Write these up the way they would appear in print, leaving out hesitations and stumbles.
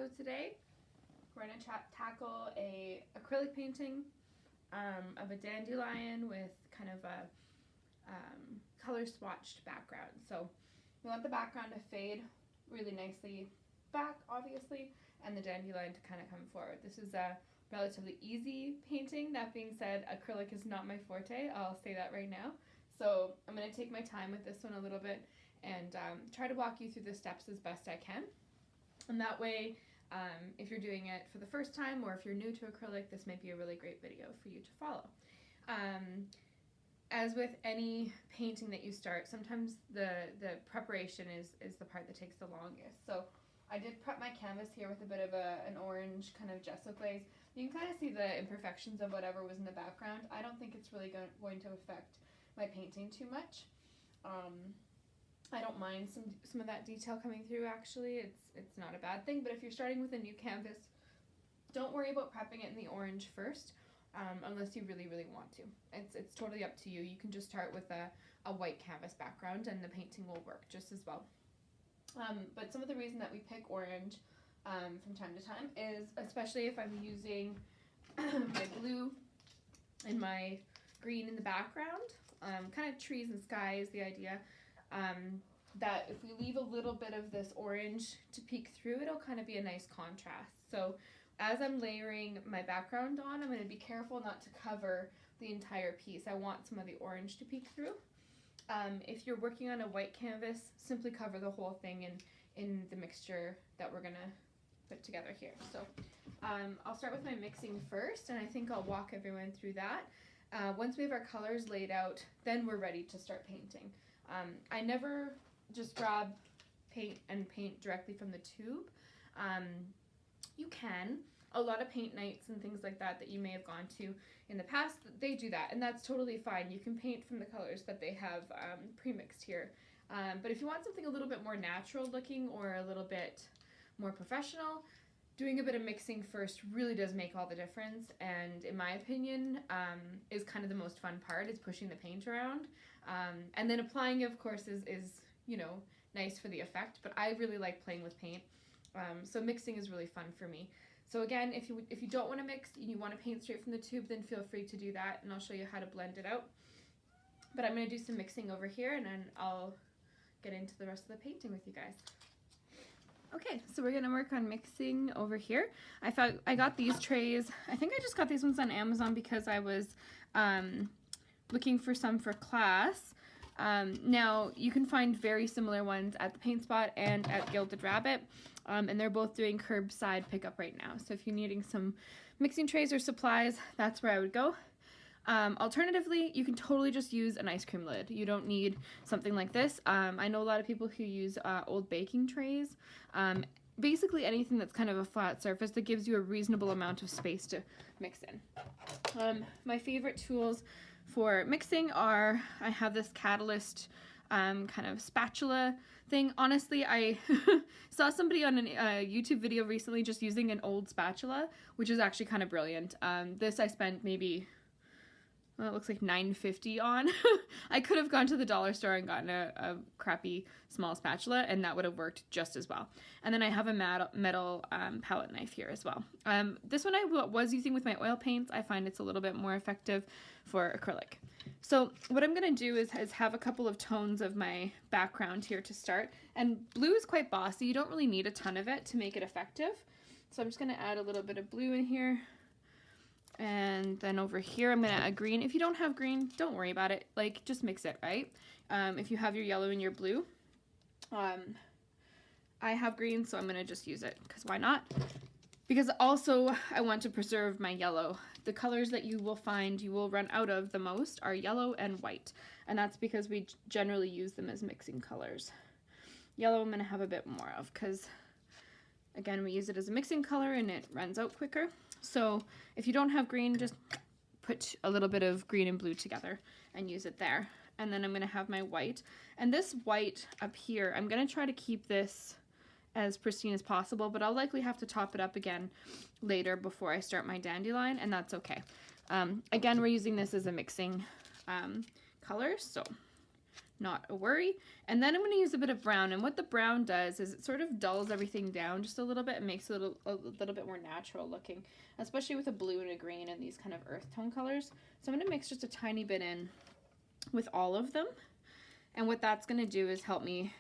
So today we're going to tackle a acrylic painting of a dandelion with kind of a color swatched background. So we want the background to fade really nicely back, obviously, and the dandelion to kind of come forward. This is a relatively easy painting. That being said, acrylic is not my forte. I'll say that right now. So I'm going to take my time with this one a little bit and try to walk you through the steps as best I can. And that way, if you're doing it for the first time or if you're new to acrylic, this might be a really great video for you to follow. As with any painting that you start, sometimes the preparation is the part that takes the longest. So I did prep my canvas here with a bit of an orange kind of gesso glaze. You can kind of see the imperfections of whatever was in the background. I don't think it's really going to affect my painting too much. I don't mind some of that detail coming through, actually. It's not a bad thing, but if you're starting with a new canvas, don't worry about prepping it in the orange first, unless you really, really want to. It's totally up to you. You can just start with a white canvas background and the painting will work just as well. But some of the reason that we pick orange from time to time is, especially if I'm using my blue and my green in the background, kind of trees and sky is the idea. That if we leave a little bit of this orange to peek through, it'll kind of be a nice contrast. So as I'm layering my background on, I'm going to be careful not to cover the entire piece. I want some of the orange to peek through. If you're working on a white canvas, simply cover the whole thing in the mixture that we're going to put together here. So I'll start with my mixing first, and I think I'll walk everyone through that. Once we have our colors laid out, then we're ready to start painting. I never just grab paint and paint directly from the tube. You can. A lot of paint nights and things like that you may have gone to in the past, they do that, and that's totally fine. You can paint from the colors that they have pre-mixed here. But if you want something a little bit more natural looking or a little bit more professional, doing a bit of mixing first really does make all the difference, and in my opinion, is kind of the most fun part, is pushing the paint around. And then applying it, of course, is you know, nice for the effect, but I really like playing with paint. So mixing is really fun for me. So again, if you don't want to mix and you want to paint straight from the tube, then feel free to do that, and I'll show you how to blend it out. But I'm going to do some mixing over here, and then I'll get into the rest of the painting with you guys. Okay, so we're going to work on mixing over here. I got these trays. I think I just got these ones on Amazon because I was looking for some for class. Now you can find very similar ones at the Paint Spot and at Gilded Rabbit, and they're both doing curbside pickup right now. So if you're needing some mixing trays or supplies, that's where I would go. Alternatively, you can totally just use an ice cream lid. You don't need something like this. I know a lot of people who use old baking trays. Basically anything that's kind of a flat surface that gives you a reasonable amount of space to mix in. My favorite tools for mixing are, I have this Catalyst kind of spatula thing. Honestly, I saw somebody on a YouTube video recently just using an old spatula, which is actually kind of brilliant. This I spent maybe, well, it looks like $9.50 on. I could have gone to the dollar store and gotten a crappy small spatula, and that would have worked just as well. And then I have a metal palette knife here as well. This one I was using with my oil paints. I find it's a little bit more effective for acrylic. So what I'm going to do is have a couple of tones of my background here to start. And blue is quite bossy. You don't really need a ton of it to make it effective. So I'm just going to add a little bit of blue in here. And then over here, I'm going to add green. If you don't have green, don't worry about it. Like, just mix it, right? If you have your yellow and your blue, I have green, so I'm going to just use it, because why not? Because also, I want to preserve my yellow. The colors that you will find you will run out of the most are yellow and white, and that's because we generally use them as mixing colors. Yellow I'm going to have a bit more of, because, again, we use it as a mixing color, and it runs out quicker. So if you don't have green, just put a little bit of green and blue together and use it there. And then I'm going to have my white. And this white up here, I'm going to try to keep this as pristine as possible, but I'll likely have to top it up again later before I start my dandelion, and that's okay. Again, we're using this as a mixing color, so not a worry. And then I'm going to use a bit of brown, and what the brown does is it sort of dulls everything down just a little bit and makes it a little bit more natural looking, especially with a blue and a green and these kind of earth tone colors. So I'm going to mix just a tiny bit in with all of them, and what that's going to do is help me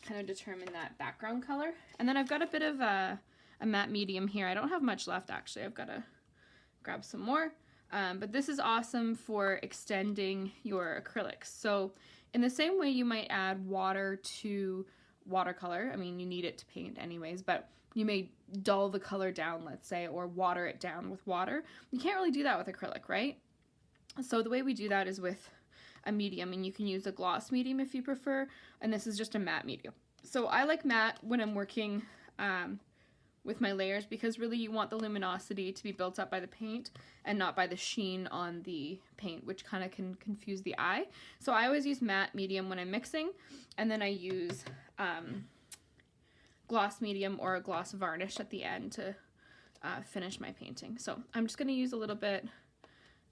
kind of determine that background color. And then I've got a bit of a matte medium here. I don't have much left actually. I've got to grab some more. But this is awesome for extending your acrylics. So in the same way you might add water to watercolor, I mean you need it to paint anyways, but you may dull the color down, let's say, or water it down with water. You can't really do that with acrylic, right? So the way we do that is with a medium, and you can use a gloss medium if you prefer, and this is just a matte medium. So I like matte when I'm working with my layers, because really you want the luminosity to be built up by the paint and not by the sheen on the paint, which kind of can confuse the eye. So I always use matte medium when I'm mixing, and then I use gloss medium or a gloss varnish at the end to finish my painting. So I'm just going to use a little bit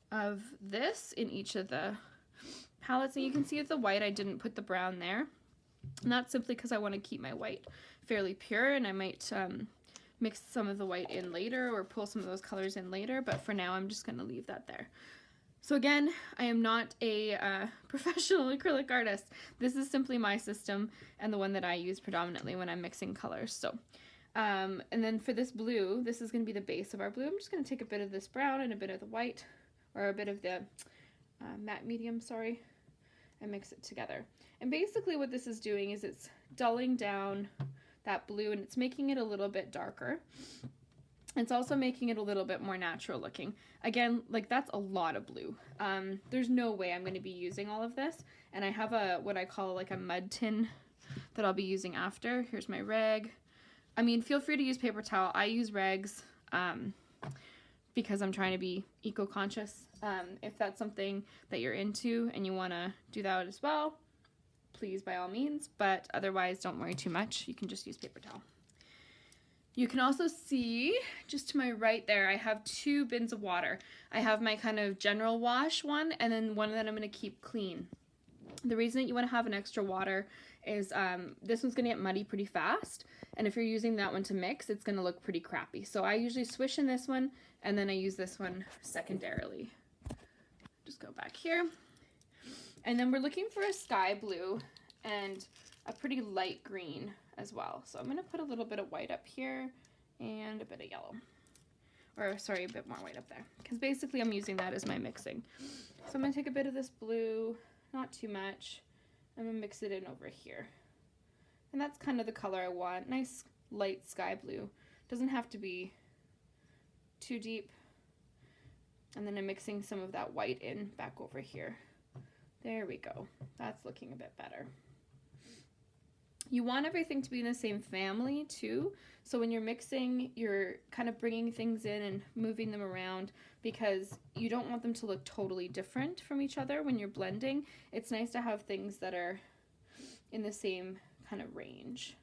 of this in each of the palettes, and you can see with the white I didn't put the brown there, and that's simply because I want to keep my white fairly pure, and I might mix some of the white in later or pull some of those colors in later, but for now I'm just going to leave that there. So again, I am not a professional acrylic artist. This is simply my system and the one that I use predominantly when I'm mixing colors. So and then for this blue, this is going to be the base of our blue. I'm just going to take a bit of this brown and a bit of the white, or a bit of the matte medium, sorry, and mix it together. And basically what this is doing is it's dulling down that blue, and it's making it a little bit darker. It's also making it a little bit more natural looking. Again, like that's a lot of blue. There's no way I'm going to be using all of this, and I have a what I call like a mud tin that I'll be using after. Here's my rag. I mean, feel free to use paper towel. I use rags because I'm trying to be eco-conscious. If that's something that you're into and you want to do that as well, please, by all means, but otherwise don't worry too much. You can just use paper towel. You can also see just to my right there, I have 2 bins of water. I have my kind of general wash one, and then one that I'm going to keep clean. The reason that you want to have an extra water is this one's going to get muddy pretty fast, and if you're using that one to mix, it's going to look pretty crappy. So I usually swish in this one, and then I use this one secondarily. Just go back here. And then we're looking for a sky blue and a pretty light green as well. So I'm going to put a little bit of white up here and a bit of yellow. Or sorry, a bit more white up there. Because basically I'm using that as my mixing. So I'm going to take a bit of this blue, not too much. I'm going to mix it in over here. And that's kind of the color I want. Nice light sky blue. Doesn't have to be too deep. And then I'm mixing some of that white in back over here. There we go. That's looking a bit better. You want everything to be in the same family too. So when you're mixing, you're kind of bringing things in and moving them around, because you don't want them to look totally different from each other when you're blending. It's nice to have things that are in the same kind of range.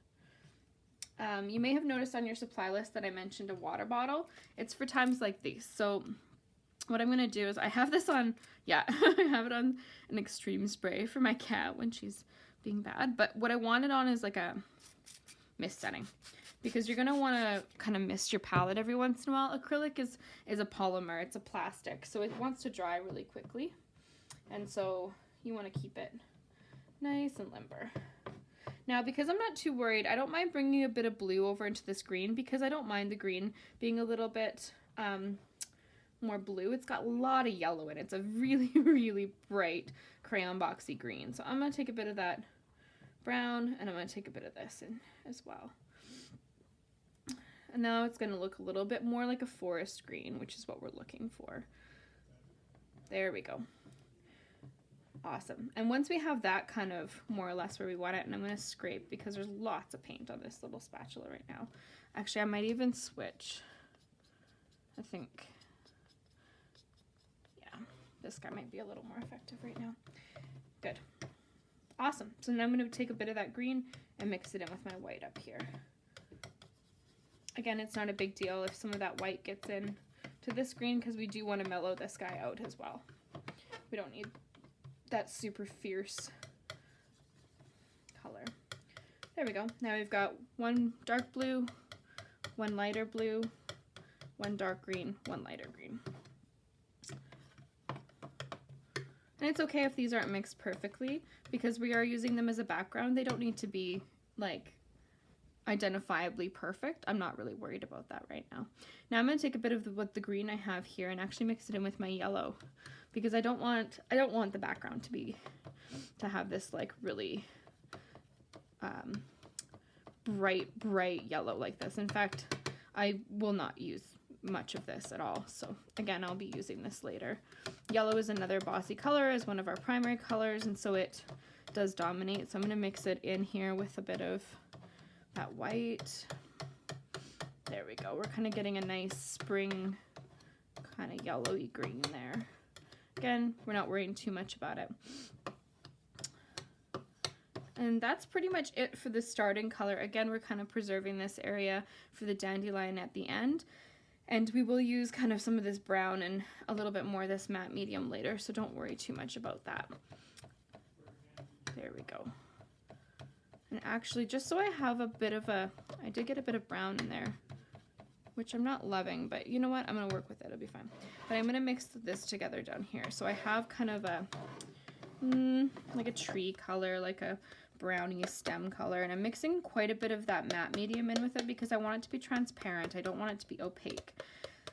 You may have noticed on your supply list that I mentioned a water bottle. It's for times like these. So what I'm going to do is I have this on, yeah, I have it on an extreme spray for my cat when she's being bad. But what I want it on is like a mist setting, because you're going to want to kind of mist your palette every once in a while. Acrylic is a polymer. It's a plastic, so it wants to dry really quickly. And so you want to keep it nice and limber. Now, because I'm not too worried, I don't mind bringing a bit of blue over into this green, because I don't mind the green being a little bit more blue. It's got a lot of yellow in it. It's a really, really bright crayon boxy green. So I'm going to take a bit of that brown, and I'm going to take a bit of this in as well. And now it's going to look a little bit more like a forest green, which is what we're looking for. There we go. Awesome. And once we have that kind of more or less where we want it, and I'm going to scrape because there's lots of paint on this little spatula right now. Actually, I might even switch. I think, yeah, this guy might be a little more effective right now. Good. Awesome. So now I'm going to take a bit of that green and mix it in with my white up here. Again, it's not a big deal if some of that white gets in to this green, because we do want to mellow this guy out as well. We don't need that super fierce There we go. Now we've got one dark blue, one lighter blue, one dark green, one lighter green. And it's okay if these aren't mixed perfectly because we are using them as a background. They don't need to be like identifiably perfect. I'm not really worried about that right now. Now I'm going to take a bit of the green I have here and actually mix it in with my yellow because I don't want the background to have this like really bright yellow like this. In fact, I will not use much of this at all. So again, I'll be using this later. Yellow is another bossy color, as one of our primary colors, and so it does dominate. So I'm going to mix it in here with a bit of that white. There we go. We're kind of getting a nice spring kind of yellowy green there. Again, we're not worrying too much about it. And that's pretty much it for the starting color. Again, we're kind of preserving this area for the dandelion at the end. And we will use kind of some of this brown and a little bit more of this matte medium later, so don't worry too much about that. There we go. And actually, just so I have a bit of I did get a bit of brown in there, which I'm not loving, but you know what? I'm going to work with it. It'll be fine. But I'm going to mix this together down here. So I have kind of like a tree color, like a brownie stem color, and I'm mixing quite a bit of that matte medium in with it because I want it to be transparent. I don't want it to be opaque.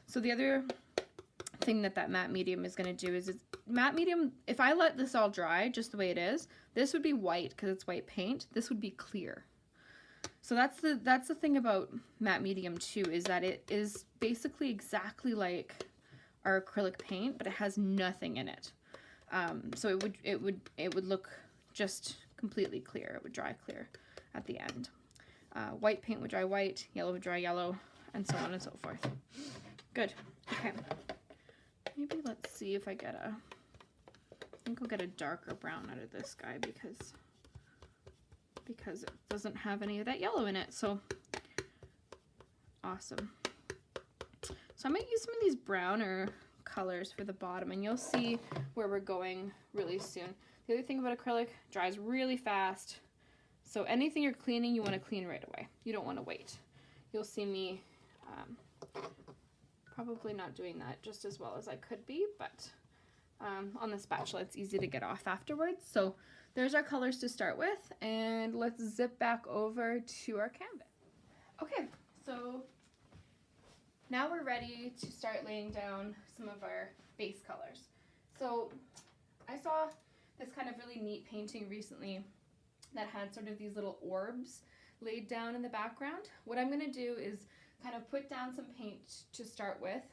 So the other thing that matte medium is going to do is matte medium, if I let this all dry just the way it is, this would be white because it's white paint. This would be clear. So that's the thing about matte medium too, is that it is basically exactly like our acrylic paint, but it has nothing in it. So it would look just completely clear. It would dry clear at the end. White paint would dry white, yellow would dry yellow, and so on and so forth. Good. Okay. Maybe let's see if I think I'll get a darker brown out of this guy because it doesn't have any of that yellow in it. So awesome. So I might use some of these browner colors for the bottom, and you'll see where we're going really soon. The other thing about acrylic, dries really fast. So anything you're cleaning, you want to clean right away. You don't want to wait. You'll see me probably not doing that just as well as I could be, but on the spatula, it's easy to get off afterwards. So there's our colors to start with, and let's zip back over to our canvas. Okay, so now we're ready to start laying down some of our base colors. So I saw this kind of really neat painting recently that had sort of these little orbs laid down in the background. What I'm going to do is kind of put down some paint to start with.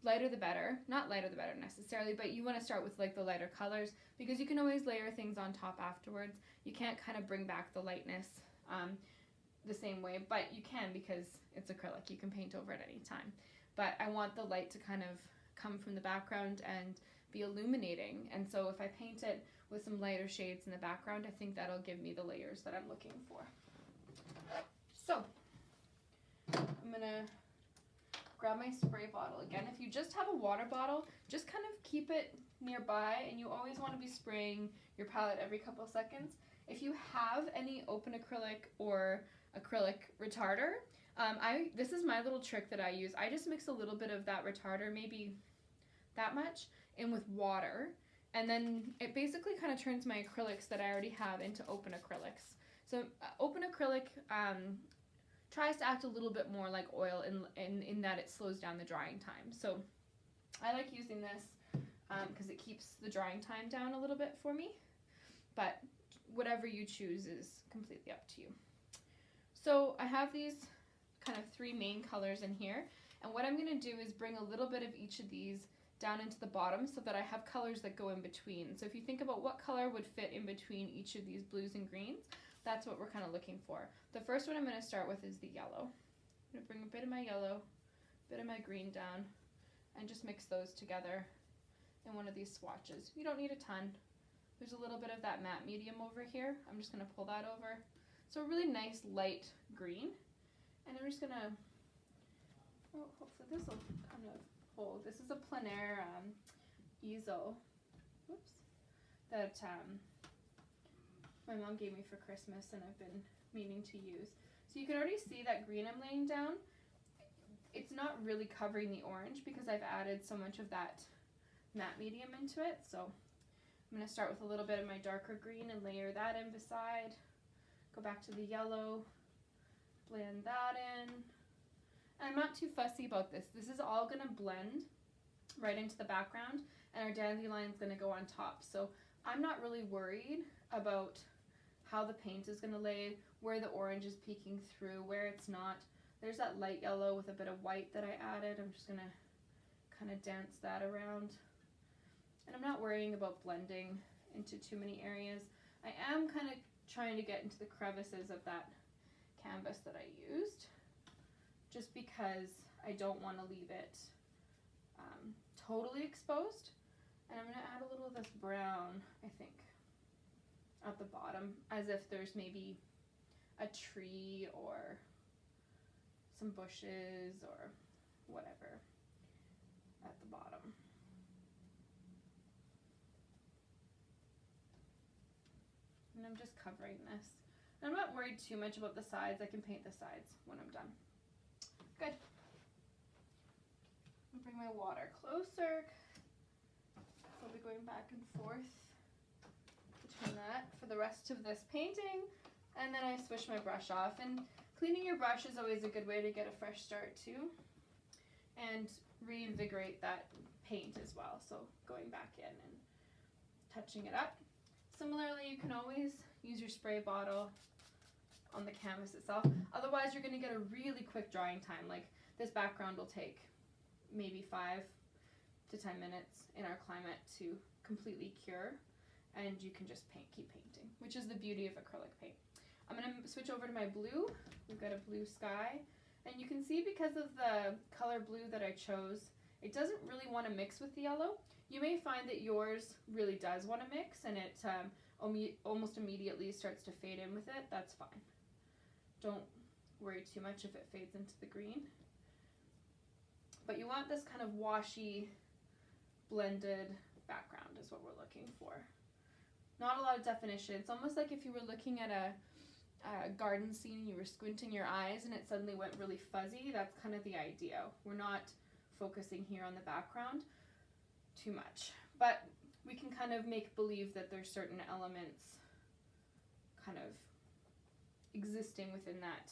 Lighter the better. Not lighter the better necessarily, but you want to start with like the lighter colors because you can always layer things on top afterwards. You can't kind of bring back the lightness the same way, but you can because it's acrylic. You can paint over it any time. But I want the light to kind of come from the background and be illuminating, and so if I paint it with some lighter shades in the background, I think that'll give me the layers that I'm looking for. So I'm gonna grab my spray bottle again. If you just have a water bottle, just kind of keep it nearby, and you always want to be spraying your palette every couple seconds. If you have any open acrylic or acrylic retarder, this is my little trick that I use. I just mix a little bit of that retarder, maybe that much, in with water, and then it basically kind of turns my acrylics that I already have into open acrylics. So open acrylic tries to act a little bit more like oil in that it slows down the drying time. So I like using this because it keeps the drying time down a little bit for me, but whatever you choose is completely up to you. So I have these kind of three main colors in here, and what I'm going to do is bring a little bit of each of these down into the bottom so that I have colors that go in between. So if you think about what color would fit in between each of these blues and greens, that's what we're kind of looking for. The first one I'm going to start with is the yellow. I'm going to bring a bit of my yellow, a bit of my green down, and just mix those together in one of these swatches. You don't need a ton. There's a little bit of that matte medium over here. I'm just going to pull that over. So a really nice light green. And I'm just going to, hopefully this will kind of hold. This is a plein air easel, that my mom gave me for Christmas, and I've been meaning to use. So you can already see that green I'm laying down. It's not really covering the orange because I've added so much of that matte medium into it. So I'm going to start with a little bit of my darker green and layer that in beside. Go back to the yellow, blend that in. And I'm not too fussy about this. This is all going to blend right into the background, and our dandelion is going to go on top. So I'm not really worried about how the paint is going to lay, where the orange is peeking through, where it's not. There's that light yellow with a bit of white that I added. I'm just going to kind of dance that around. And I'm not worrying about blending into too many areas. I am kind of trying to get into the crevices of that canvas that I used, just because I don't want to leave it totally exposed. And I'm going to add a little of this brown, I think, at the bottom, as if there's maybe a tree or some bushes or whatever at the bottom. And I'm just covering this. I'm not worried too much about the sides. I can paint the sides when I'm done. Good. I'll bring my water closer. So I'll be going back and forth between that for the rest of this painting. And then I swish my brush off. And cleaning your brush is always a good way to get a fresh start too. And reinvigorate that paint as well. So going back in and touching it up. Similarly, you can always use your spray bottle on the canvas itself. Otherwise, you're going to get a really quick drying time. Like this background will take maybe 5 to 10 minutes in our climate to completely cure, and you can just keep painting, which is the beauty of acrylic paint. I'm going to switch over to my blue. We've got a blue sky, and you can see because of the color blue that I chose, it doesn't really want to mix with the yellow. You may find that yours really does want to mix, and it almost immediately starts to fade in with it. That's fine. Don't worry too much if it fades into the green. But you want this kind of washy, blended background is what we're looking for. Not a lot of definition. It's almost like if you were looking at a garden scene and you were squinting your eyes and it suddenly went really fuzzy. That's kind of the idea. We're not focusing here on the background too much, but we can kind of make believe that there's certain elements kind of existing within that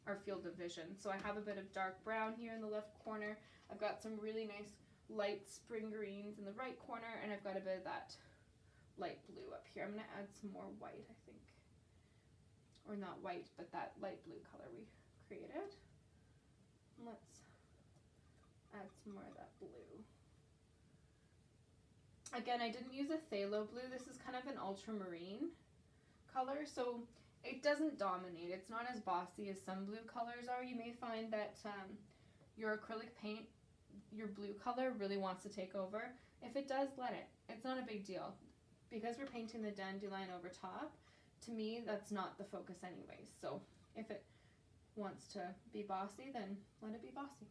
our field of vision. So I have a bit of dark brown here in the left corner. I've got some really nice light spring greens in the right corner, and I've got a bit of that light blue up here. I'm going to add some more white, I think, or not white, but that light blue color we created. Let's add some more of that blue. Again, I didn't use a phthalo blue. This is kind of an ultramarine color, so it doesn't dominate. It's not as bossy as some blue colors are. You may find that your acrylic paint, your blue color really wants to take over. If it does, let it. It's not a big deal. Because we're painting the dandelion over top, to me, that's not the focus anyways. So if it wants to be bossy, then let it be bossy.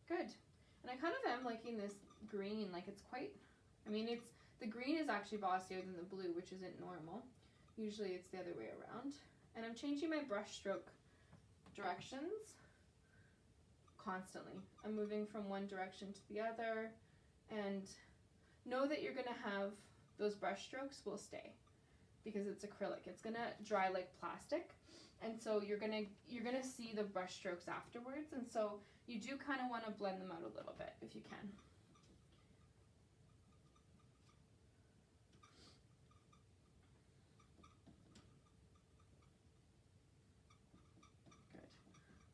Good. And I kind of am liking this green, like it's quite, I mean, the green is actually bossier than the blue, which isn't normal. Usually it's the other way around. And I'm changing my brush stroke directions constantly. I'm moving from one direction to the other, and know that you're going to have those brush strokes will stay because it's acrylic. It's going to dry like plastic, and so you're going to see the brush strokes afterwards, and so you do kind of want to blend them out a little bit if you can. Good.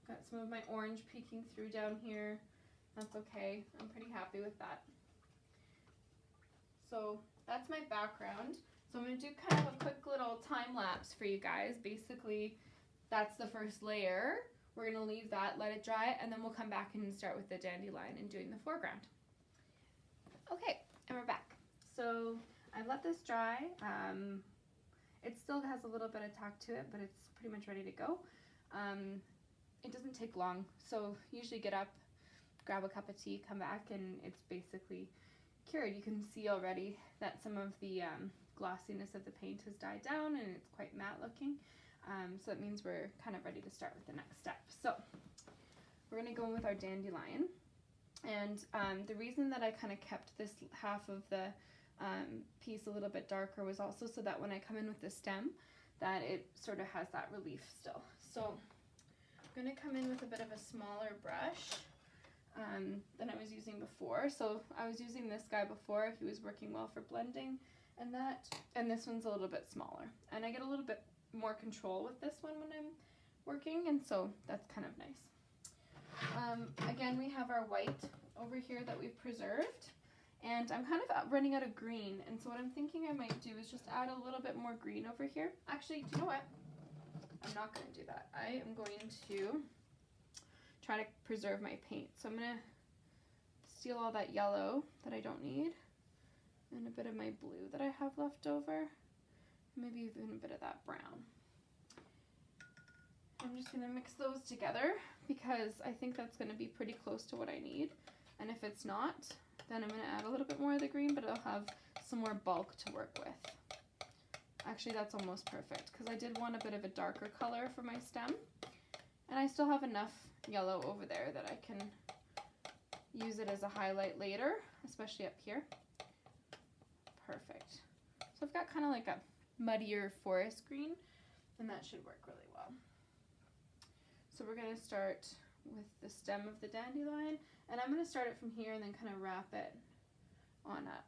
Got some of my orange peeking through down here. That's okay. I'm pretty happy with that. So that's my background. So I'm going to do kind of a quick little time lapse for you guys. Basically, that's the first layer. We're going to leave that, let it dry, and then we'll come back and start with the dandelion and doing the foreground. Okay, and we're back. So I've let this dry. It still has a little bit of tack to it, but it's pretty much ready to go. It doesn't take long, so usually get up, grab a cup of tea, come back, and it's basically cured. You can see already that some of the glossiness of the paint has died down and it's quite matte looking. So that means we're kind of ready to start with the next step. So we're going to go in with our dandelion. And the reason that I kind of kept this half of the piece a little bit darker was also so that when I come in with the stem, that it sort of has that relief still. So I'm going to come in with a bit of a smaller brush than I was using before. So I was using this guy before. He was working well for blending and this one's a little bit smaller. And I get a little bit more control with this one when I'm working, and so that's kind of nice. Again, we have our white over here that we've preserved, and I'm kind of running out of green, and so what I'm thinking I might do is just add a little bit more green over here. Actually, do you know what? I'm not going to do that. I am going to try to preserve my paint. So I'm going to steal all that yellow that I don't need, and a bit of my blue that I have left over, maybe even a bit of that brown. I'm just going to mix those together because I think that's going to be pretty close to what I need. And if it's not, then I'm going to add a little bit more of the green, but it'll have some more bulk to work with. Actually, that's almost perfect because I did want a bit of a darker color for my stem. And I still have enough yellow over there that I can use it as a highlight later, especially up here. Perfect. So I've got kind of like a muddier forest green, and that should work really well. So we're going to start with the stem of the dandelion, and I'm going to start it from here and then kind of wrap it on up.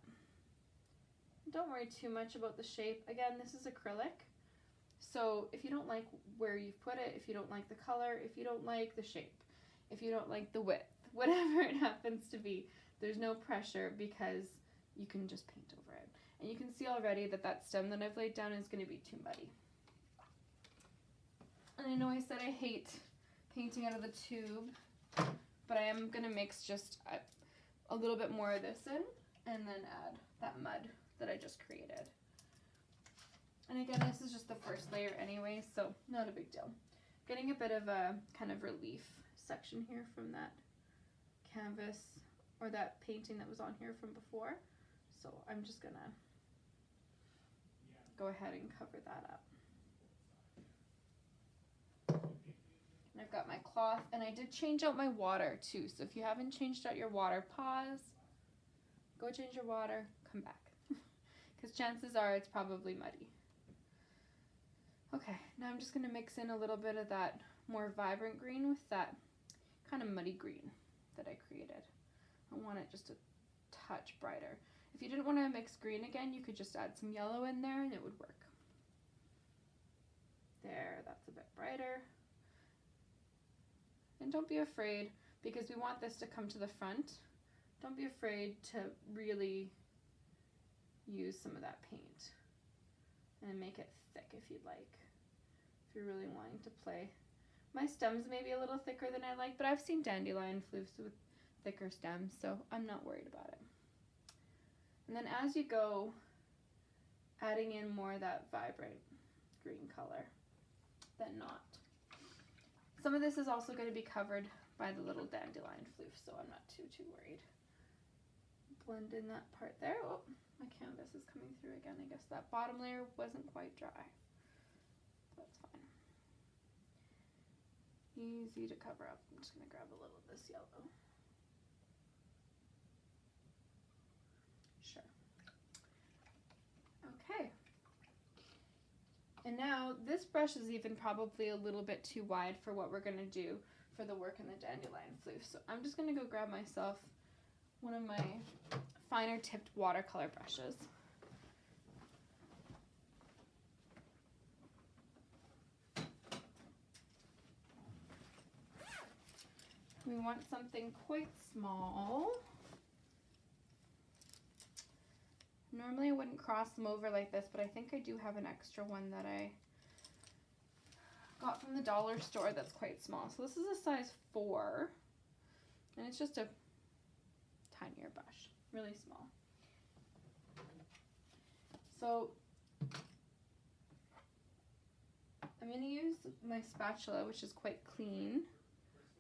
Don't worry too much about the shape. Again, this is acrylic, so if you don't like where you've put it, if you don't like the color, if you don't like the shape, if you don't like the width, whatever it happens to be, there's no pressure because you can just paint over it. And you can see already that that stem that I've laid down is going to be too muddy. And I know I said I hate painting out of the tube, but I am going to mix just a little bit more of this in and then add that mud that I just created. And again, this is just the first layer anyway, so not a big deal. Getting a bit of a kind of relief section here from that canvas or that painting that was on here from before. So I'm just going to go ahead and cover that up. And I've got my cloth, and I did change out my water too. So if you haven't changed out your water, pause, go change your water, come back. Because chances are it's probably muddy. Okay, now I'm just going to mix in a little bit of that more vibrant green with that kind of muddy green that I created. I want it just a touch brighter. If you didn't want to mix green again, you could just add some yellow in there and it would work. There, that's a bit brighter. And don't be afraid, because we want this to come to the front, don't be afraid to really use some of that paint and make it thick if you'd like, if you're really wanting to play. My stems may be a little thicker than I like, but I've seen dandelion floofs with thicker stems, so I'm not worried about it. And then as you go, adding in more of that vibrant green color than not. Some of this is also going to be covered by the little dandelion floof, so I'm not too worried. Blend in that part there. Oh, my canvas is coming through again. I guess that bottom layer wasn't quite dry. That's fine. Easy to cover up. I'm just going to grab a little of this yellow. Sure. Okay. And now this brush is even probably a little bit too wide for what we're going to do for the work in the dandelion floof. So I'm just going to go grab myself one of my finer tipped watercolor brushes. We want something quite small. Normally I wouldn't cross them over like this, but I think I do have an extra one that I got from the dollar store that's quite small. So this is a size 4, and it's just a tinier brush, really small. So I'm going to use my spatula, which is quite clean.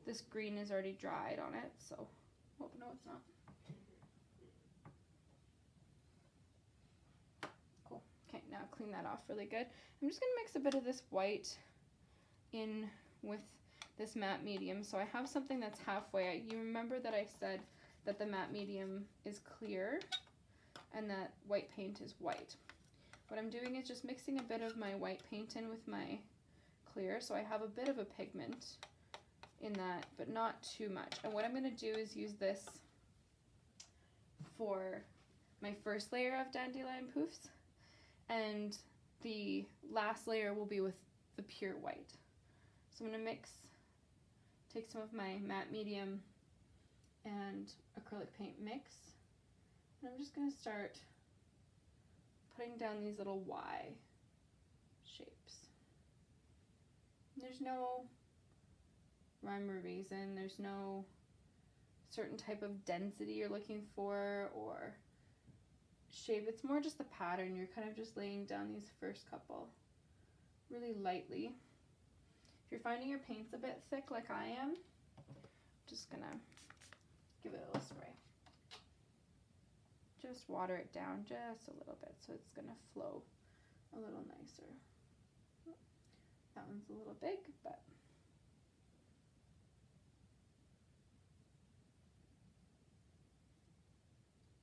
This green is already dried on it, so, oh no it's not. Okay, now clean that off really good. I'm just going to mix a bit of this white in with this matte medium. So I have something that's halfway. You remember that I said that the matte medium is clear and that white paint is white. What I'm doing is just mixing a bit of my white paint in with my clear, so I have a bit of a pigment in that, but not too much. And what I'm going to do is use this for my first layer of Dandelion Poofs, and the last layer will be with the pure white. So I'm going to take some of my matte medium and acrylic paint mix, and I'm just going to start putting down these little Y shapes. There's no rhyme or reason, there's no certain type of density you're looking for or shape. It's more just the pattern. You're kind of just laying down these first couple really lightly. If you're finding your paint's a bit thick like I am, just gonna give it a little spray. Just water it down just a little bit so it's gonna flow a little nicer. That one's a little big, but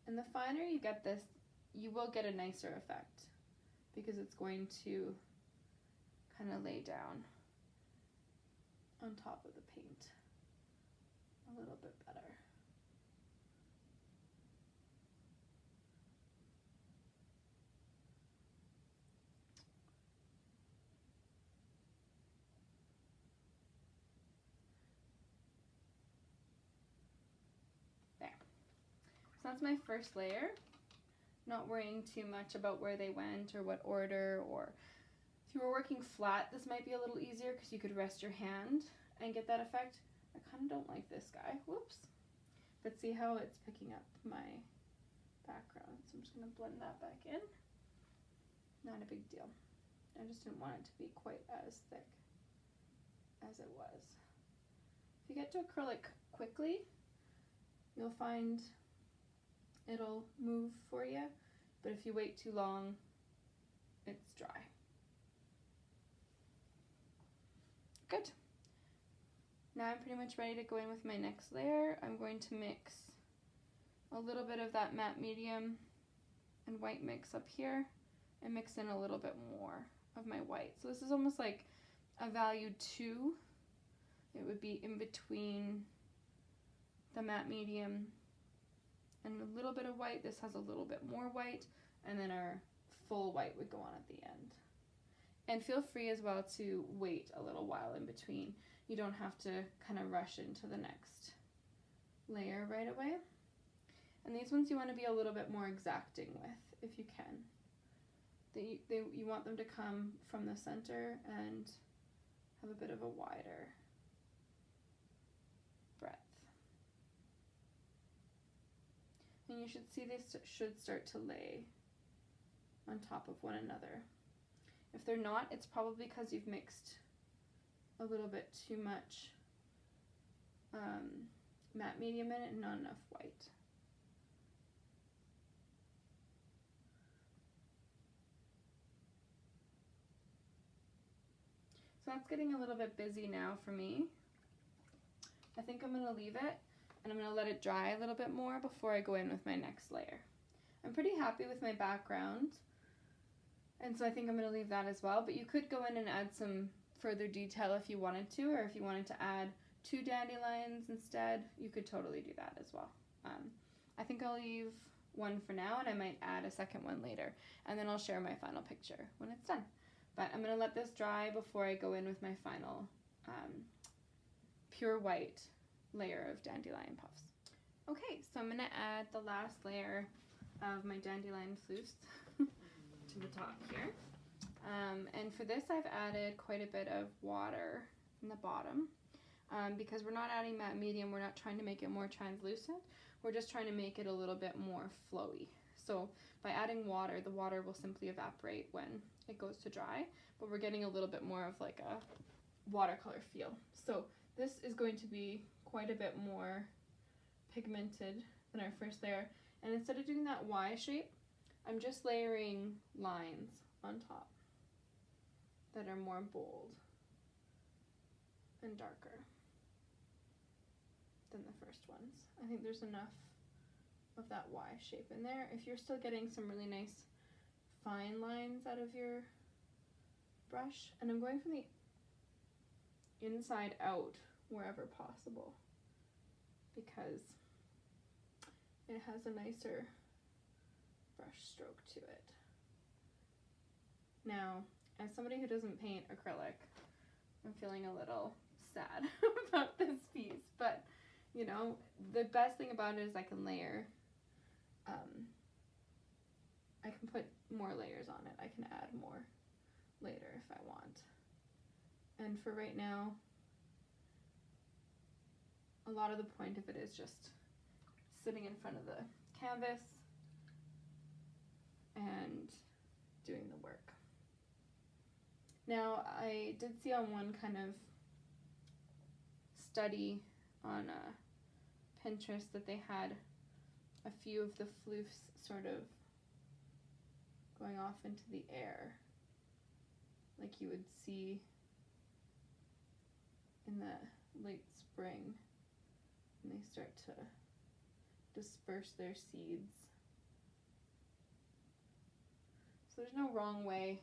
and the finer you get this, you will get a nicer effect because it's going to kind of lay down on top of the paint a little bit better. There. So that's my first layer. Not worrying too much about where they went or what order, or if you were working flat, this might be a little easier because you could rest your hand and get that effect. I kind of don't like this guy. Whoops. But see how it's picking up my background. So I'm just going to blend that back in. Not a big deal. I just didn't want it to be quite as thick as it was. If you get to acrylic quickly, you'll find it'll move for you, but if you wait too long, it's dry. Good. Now I'm pretty much ready to go in with my next layer. I'm going to mix a little bit of that matte medium and white mix up here and mix in a little bit more of my white. So this is almost like a value 2. It would be in between the matte medium and a little bit of white. This has a little bit more white, and then our full white would go on at the end. And feel free as well to wait a little while in between. You don't have to kind of rush into the next layer right away. And these ones you want to be a little bit more exacting with, if you can. You want them to come from the center and have a bit of a wider breadth. And you should see they should start to lay on top of one another. If they're not, it's probably because you've mixed a little bit too much matte medium in it and not enough white. So that's getting a little bit busy now for me. I think I'm going to leave it and I'm going to let it dry a little bit more before I go in with my next layer. I'm pretty happy with my background, and so I think I'm going to leave that as well, but you could go in and add some further detail if you wanted to, or if you wanted to add 2 dandelions instead, you could totally do that as well. I think I'll leave one for now, and I might add a second one later, and then I'll share my final picture when it's done. But I'm going to let this dry before I go in with my final pure white layer of dandelion puffs. Okay, so I'm going to add the last layer of my dandelion flutes to the top here. And for this I've added quite a bit of water in the bottom because we're not adding matte medium, we're not trying to make it more translucent, we're just trying to make it a little bit more flowy. So by adding water, the water will simply evaporate when it goes to dry, but we're getting a little bit more of like a watercolor feel. So this is going to be quite a bit more pigmented than our first layer, and instead of doing that Y shape, I'm just layering lines on top that are more bold and darker than the first ones. I think there's enough of that Y shape in there. If you're still getting some really nice fine lines out of your brush, and I'm going from the inside out wherever possible because it has a nicer brush stroke to it. Now, as somebody who doesn't paint acrylic, I'm feeling a little sad about this piece, but you know, the best thing about it is I can layer. I can put more layers on it. I can add more later if I want. And for right now, a lot of the point of it is just sitting in front of the canvas and doing the work. Now, I did see on one kind of study on Pinterest that they had a few of the floofs sort of going off into the air, like you would see in the late spring when they start to disperse their seeds. So there's no wrong way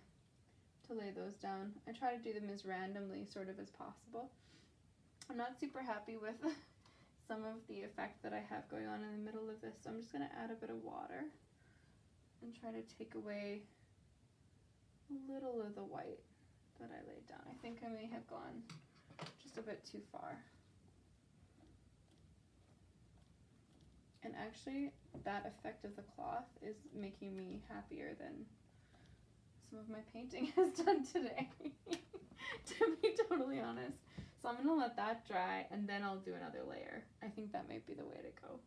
to lay those down. I try to do them as randomly sort of as possible. I'm not super happy with some of the effect that I have going on in the middle of this, so I'm just going to add a bit of water and try to take away a little of the white that I laid down. I think I may have gone just a bit too far. And actually, that effect of the cloth is making me happier than some of my painting has done today, to be totally honest. So I'm going to let that dry, and then I'll do another layer. I think that might be the way to go.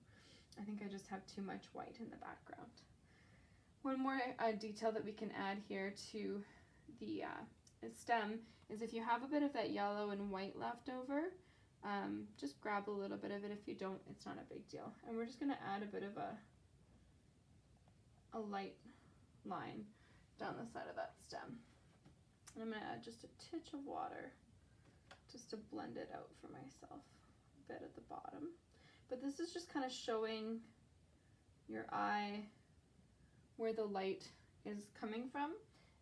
I think I just have too much white in the background. One more detail that we can add here to the stem is if you have a bit of that yellow and white left over, just grab a little bit of it. If you don't, it's not a big deal. And we're just going to add a bit of a light line down the side of that stem. And I'm going to add just a titch of water just to blend it out for myself a bit at the bottom. But this is just kind of showing your eye where the light is coming from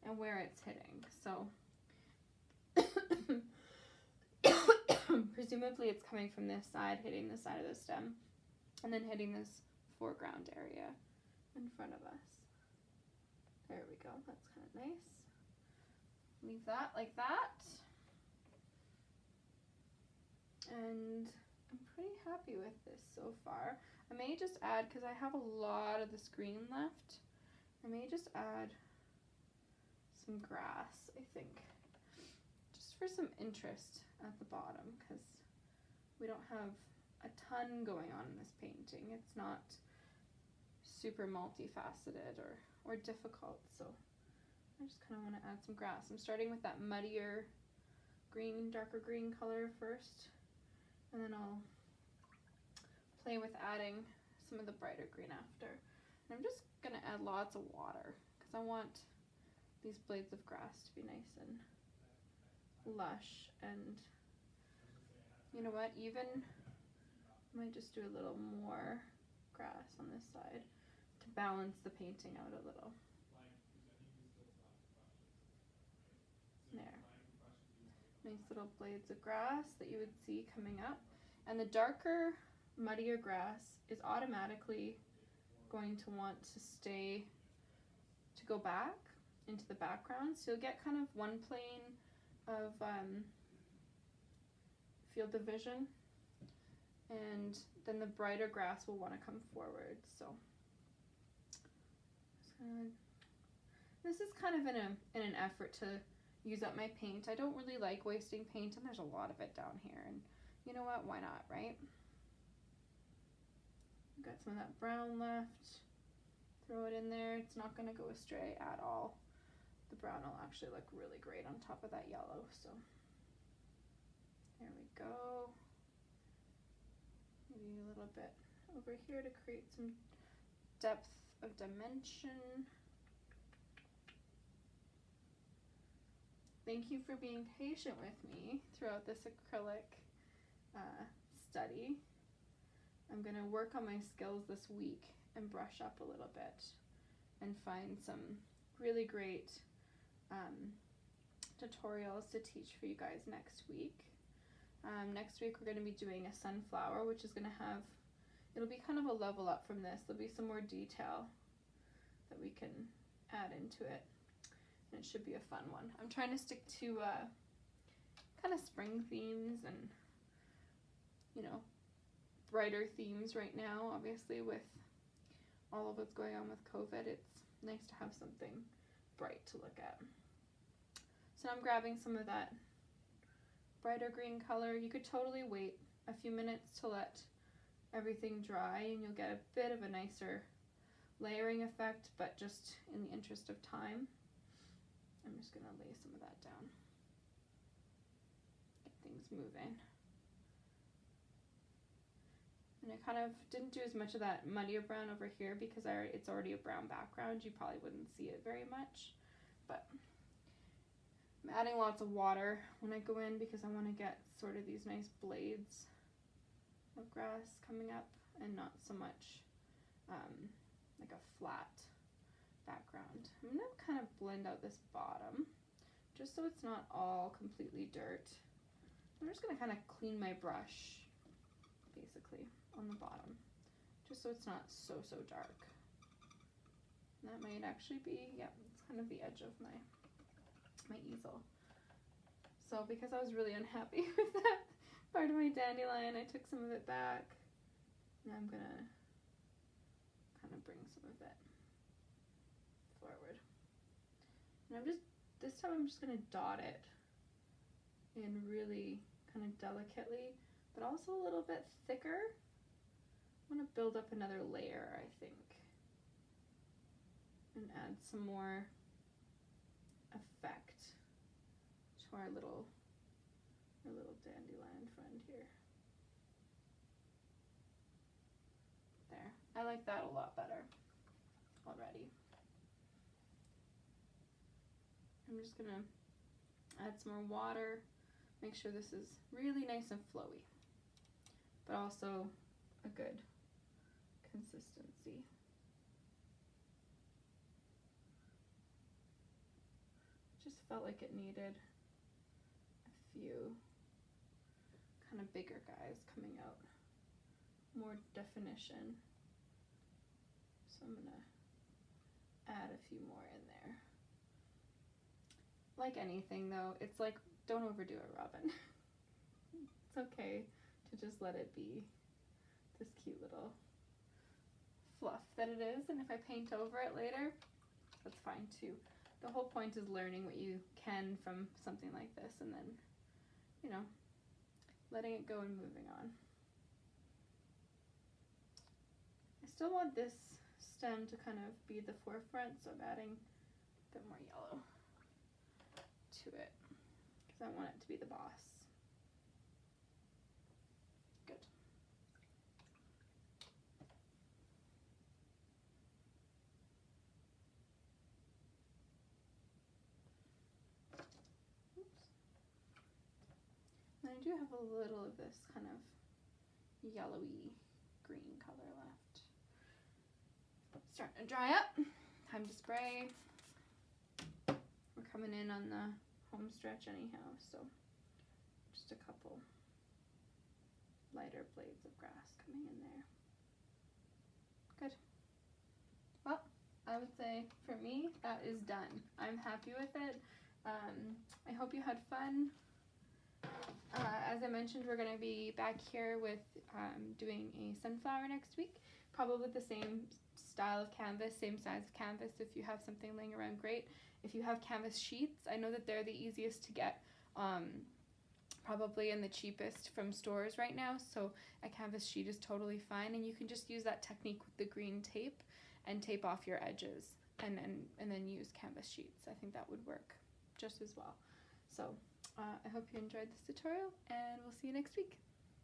and where it's hitting. So presumably it's coming from this side, hitting the side of the stem, and then hitting this foreground area in front of us. There we go, that's kind of nice. Leave that like that. And I'm pretty happy with this so far. I may just add, because I have a lot of the screen left, I may just add some grass, I think, just for some interest at the bottom, because we don't have a ton going on in this painting. It's not super multifaceted or difficult, so I just kind of want to add some grass. I'm starting with that muddier green, darker green color first, and then I'll play with adding some of the brighter green after. And I'm just going to add lots of water because I want these blades of grass to be nice and lush. And you know what, even I might just do a little more grass on this side to balance the painting out a little. There. Nice little blades of grass that you would see coming up. And the darker, muddier grass is automatically going to want to go back into the background. So you'll get kind of one plane of field of vision, and then the brighter grass will want to come forward. So this is kind of in an effort to use up my paint. I don't really like wasting paint, and there's a lot of it down here, and you know what, why not, right? Got some of that brown left, throw it in there. It's not going to go astray at all. The brown will actually look really great on top of that yellow. So there we go. Maybe a little bit over here to create some depth of dimension. thank you for being patient with me throughout this acrylic study. I'm going to work on my skills this week and brush up a little bit and find some really great tutorials to teach for you guys next week. Next week we're going to be doing a sunflower, which is going to have, it'll be kind of a level up from this. There'll be some more detail that we can add into it, and it should be a fun one. I'm trying to stick to kind of spring themes and, you know, brighter themes right now. Obviously, with all of what's going on with COVID, it's nice to have something bright to look at. So I'm grabbing some of that brighter green color. You could totally wait a few minutes to let everything dry and you'll get a bit of a nicer layering effect, but just in the interest of time, I'm just going to lay some of that down. Get things moving. And I kind of didn't do as much of that muddier brown over here because it's already a brown background. You probably wouldn't see it very much, but I'm adding lots of water when I go in because I want to get sort of these nice blades of grass coming up and not so much like a flat background. I'm going to kind of blend out this bottom just so it's not all completely dirt. I'm just going to kind of clean my brush basically on the bottom just so it's not so dark. And that might actually be, yeah, it's kind of the edge of my easel. So because I was really unhappy with that part of my dandelion, I took some of it back. Now I'm gonna kind of bring some of it forward. And this time I'm just gonna dot it in really kind of delicately, but also a little bit thicker. I'm gonna build up another layer, I think, and add some more effect to our little dandelion friend here. There, I like that a lot better already. I'm just gonna add some more water, make sure this is really nice and flowy, but also a good consistency. Just felt like it needed a few kind of bigger guys coming out, more definition. So I'm gonna add a few more in there. Like anything though, it's like, don't overdo it, Robin. It's okay to just let it be this cute little fluff that it is, and if I paint over it later, that's fine too. The whole point is learning what you can from something like this and then, you know, letting it go and moving on. I still want this stem to kind of be the forefront, so I'm adding a bit more yellow to it because I want it to be the boss. Good. And I do have a little of this kind of yellowy green color left. It's starting to dry up. Time to spray. We're coming in on the home stretch anyhow, so just a couple lighter blades of grass coming in there. Good. Well, I would say for me that is done. I'm happy with it. I hope you had fun. As I mentioned, we're going to be back here with doing a sunflower next week. Probably the same style of canvas, same size of canvas. If you have something laying around, great. If you have canvas sheets, I know that they're the easiest to get, probably and the cheapest from stores right now. So a canvas sheet is totally fine, and you can just use that technique with the green tape and tape off your edges, and then use canvas sheets. I think that would work just as well. So I hope you enjoyed this tutorial, and we'll see you next week.